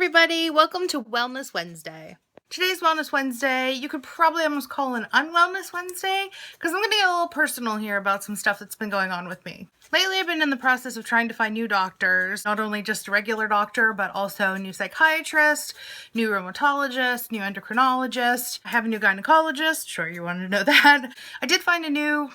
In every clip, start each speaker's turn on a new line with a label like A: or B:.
A: everybody, welcome to Wellness Wednesday. Today's Wellness Wednesday, you could probably almost call an Unwellness Wednesday, because I'm going to get a little personal here about some stuff that's been going on with me. Lately, I've been in the process of trying to find new doctors, not only just a regular doctor, but also a new psychiatrist, new rheumatologist, new endocrinologist. I have a new gynecologist, sure you wanted to know that. I did find a new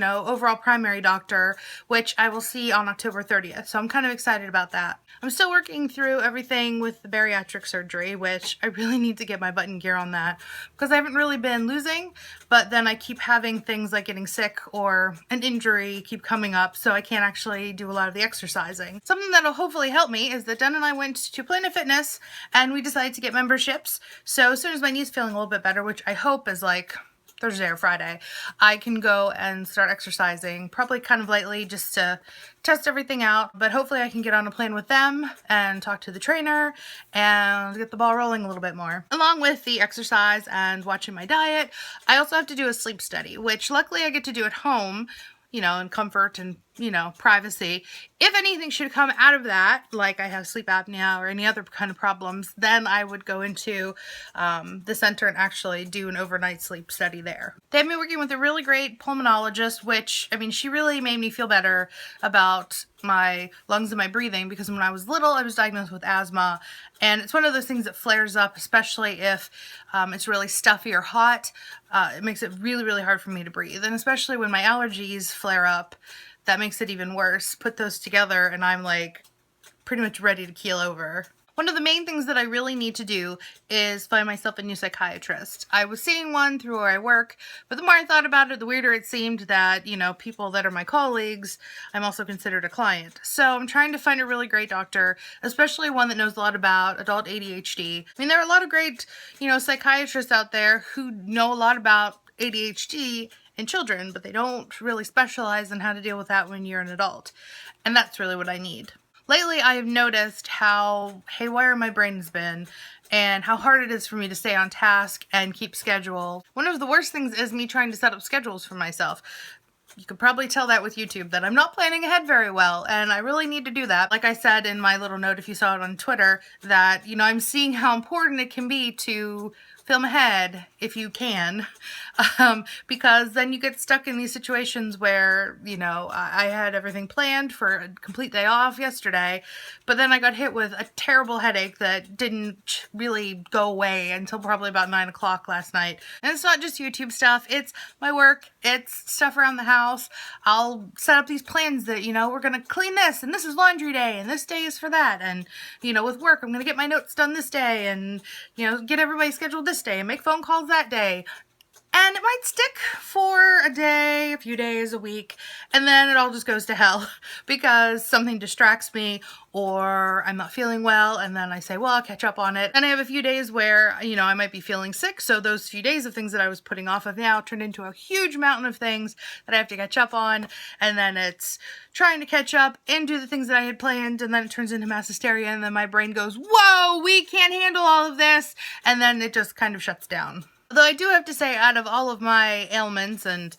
A: overall primary doctor, which I will see on October 30th. So I'm kind of excited about that. I'm still working through everything with the bariatric surgery, which I really need to get my butt in gear on that because I haven't really been losing, but then I keep having things like getting sick or an injury keep coming up, so I can't actually do a lot of the exercising. Something that'll hopefully help me is that Den and I went to Planet Fitness and we decided to get memberships. So as soon as my knee's feeling a little bit better, which I hope is like Thursday or Friday, I can go and start exercising, probably kind of lightly just to test everything out, but hopefully I can get on a plan with them and talk to the trainer and get the ball rolling a little bit more. Along with the exercise and watching my diet, I also have to do a sleep study, which luckily I get to do at home, in comfort and, privacy. If anything should come out of that, like I have sleep apnea or any other kind of problems, then I would go into the center and actually do an overnight sleep study there. They have me working with a really great pulmonologist, which, she really made me feel better about my lungs and my breathing, because when I was little, I was diagnosed with asthma, and it's one of those things that flares up, especially if it's really stuffy or hot. It makes it really, really hard for me to breathe, and especially when my allergies flare up, that makes it even worse. Put those together and I'm like pretty much ready to keel over. One of the main things that I really need to do is find myself a new psychiatrist. I was seeing one through where I work, but the more I thought about it, the weirder it seemed that, people that are my colleagues, I'm also considered a client. So I'm trying to find a really great doctor, especially one that knows a lot about adult ADHD. There are a lot of great, psychiatrists out there who know a lot about ADHD in children, but they don't really specialize in how to deal with that when you're an adult. And that's really what I need. Lately, I have noticed how haywire my brain has been and how hard it is for me to stay on task and keep schedule. One of the worst things is me trying to set up schedules for myself. You could probably tell that with YouTube that I'm not planning ahead very well, and I really need to do that. Like I said in my little note, if you saw it on Twitter, that, I'm seeing how important it can be to film ahead if you can, because then you get stuck in these situations where, I had everything planned for a complete day off yesterday, but then I got hit with a terrible headache that didn't really go away until probably about 9 o'clock last night. And it's not just YouTube stuff, it's my work, it's stuff around the house. I'll set up these plans that, we're gonna clean this, and this is laundry day, and this day is for that, and, with work, I'm gonna get my notes done this day, and, get everybody scheduled this day and make phone calls that day. And it might stick for a day, a few days, a week, and then it all just goes to hell because something distracts me or I'm not feeling well, and then I say, well, I'll catch up on it. And I have a few days where, I might be feeling sick, so those few days of things that I was putting off have now turned into a huge mountain of things that I have to catch up on, and then it's trying to catch up and do the things that I had planned, and then it turns into mass hysteria, and then my brain goes, whoa, we can't handle all of this, and then it just kind of shuts down. Though I do have to say, out of all of my ailments and,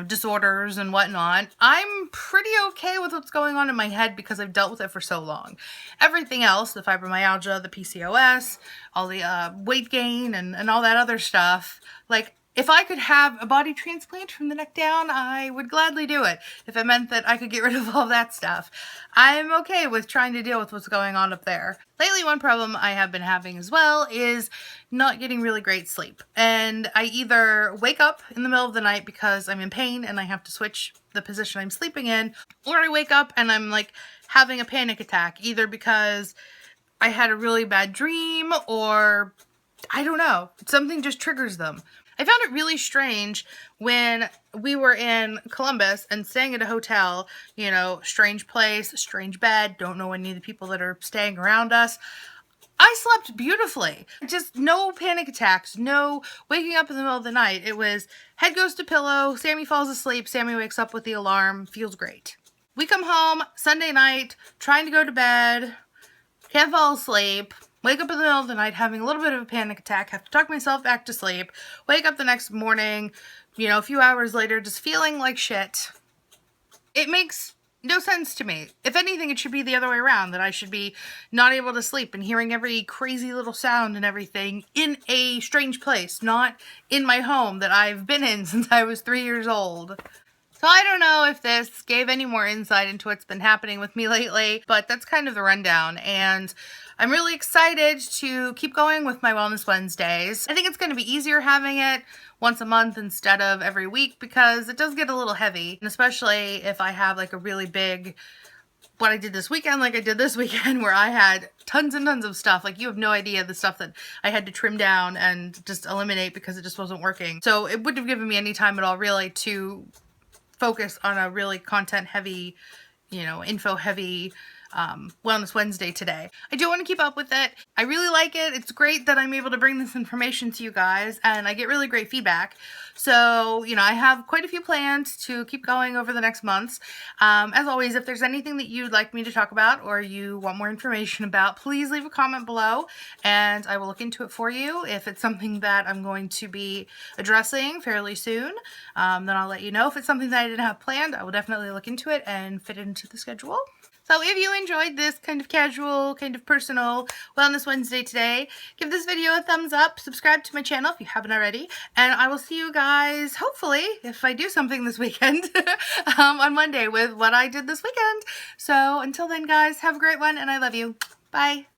A: disorders and whatnot, I'm pretty okay with what's going on in my head because I've dealt with it for so long. Everything else, the fibromyalgia, the PCOS, all the weight gain and all that other stuff, like, if I could have a body transplant from the neck down, I would gladly do it. If it meant that I could get rid of all that stuff. I'm okay with trying to deal with what's going on up there. Lately, one problem I have been having as well is not getting really great sleep. And I either wake up in the middle of the night because I'm in pain and I have to switch the position I'm sleeping in, or I wake up and I'm like having a panic attack, either because I had a really bad dream or I don't know, something just triggers them. I found it really strange when we were in Columbus and staying at a hotel, strange place, strange bed, don't know any of the people that are staying around us. I slept beautifully. Just no panic attacks, no waking up in the middle of the night. It was head goes to pillow, Sammy falls asleep, Sammy wakes up with the alarm, feels great. We come home Sunday night, trying to go to bed, can't fall asleep. Wake up in the middle of the night having a little bit of a panic attack, have to talk myself back to sleep, wake up the next morning, a few hours later just feeling like shit. It makes No sense to me. If anything, it should be the other way around, that I should be not able to sleep and hearing every crazy little sound and everything in a strange place, not in my home that I've been in since I was 3 years old. So I don't know if this gave any more insight into what's been happening with me lately, but that's kind of the rundown. And I'm really excited to keep going with my Wellness Wednesdays. I think it's going to be easier having it once a month instead of every week because it does get a little heavy, and especially if I have like a really big what I did this weekend, like I did this weekend, where I had tons and tons of stuff. Like, you have no idea the stuff that I had to trim down and just eliminate because it just wasn't working. So it wouldn't have given me any time at all really to focus on a really content heavy, info heavy Wellness Wednesday today. I do want to keep up with it. I really like it. It's great that I'm able to bring this information to you guys, and I get really great feedback. So, I have quite a few plans to keep going over the next months. As always, if there's anything that you'd like me to talk about or you want more information about, please leave a comment below and I will look into it for you. If it's something that I'm going to be addressing fairly soon, then I'll let you know. If it's something that I didn't have planned, I will definitely look into it and fit it into the schedule. So if you enjoyed this kind of casual, kind of personal Wellness Wednesday today, give this video a thumbs up, subscribe to my channel if you haven't already, and I will see you guys, hopefully, if I do something this weekend, on Monday with what I did this weekend. So until then, guys, have a great one, and I love you. Bye.